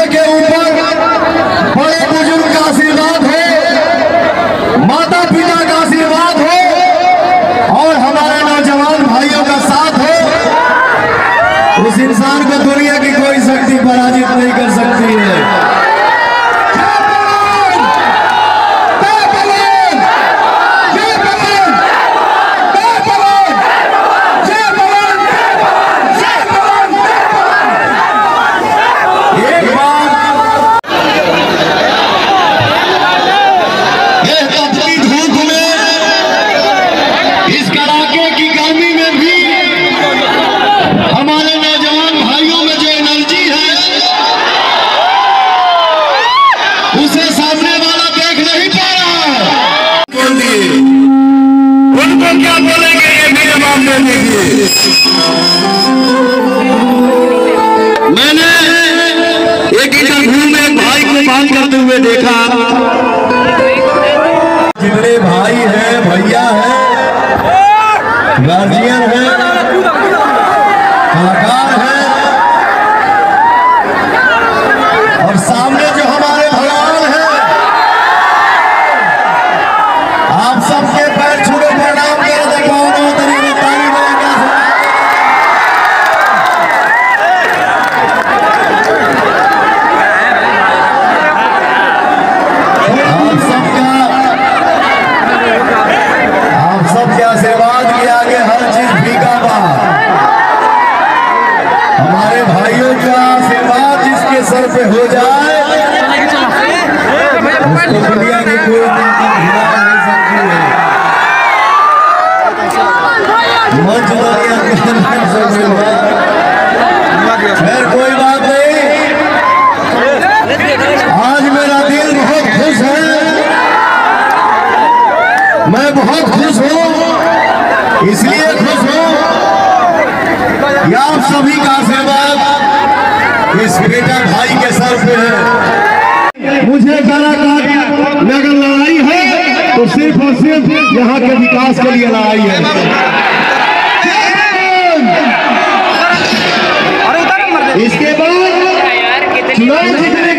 बच्चे के ऊपर बड़े बुजुर्ग का आशीर्वाद हो, माता पिता का आशीर्वाद हो और हमारे नौजवान भाइयों का साथ हो, उस इंसान को दुनिया की कोई शक्ति पराजित नहीं कर सकती है। क्या बोलेंगे ये भी जवाब दे दीजिए। मैंने एक इंटरव्यू में एक भाई को बात करते हुए देखा, जितने भाई हैं, भैया हैं, गार्जियन हैं, कलाकार हैं और सामने जो हमारे भगवान हैं, आप सबके पैर छूटे प्रणाम कर आशीर्वाद के आगे हर चीज फीका बा। हमारे भाइयों का आशीर्वाद जिसके सर पे हो जाए उसको दुनिया की कोई ताकत हिला नहीं सकती है। मंच दुनिया के अंदर से मिला, खैर कोई बात नहीं। आज मेरा दिल बहुत खुश है, मैं बहुत खुश हूँ। इसलिए खुश हूं कि आप सभी का आशीर्वाद इस बेटा भाई के सर पे है। मुझे कलाकार में अगर लड़ाई है तो सिर्फ और सिर्फ यहाँ के विकास के लिए लड़ाई है। इसके बाद चुनाव जीतने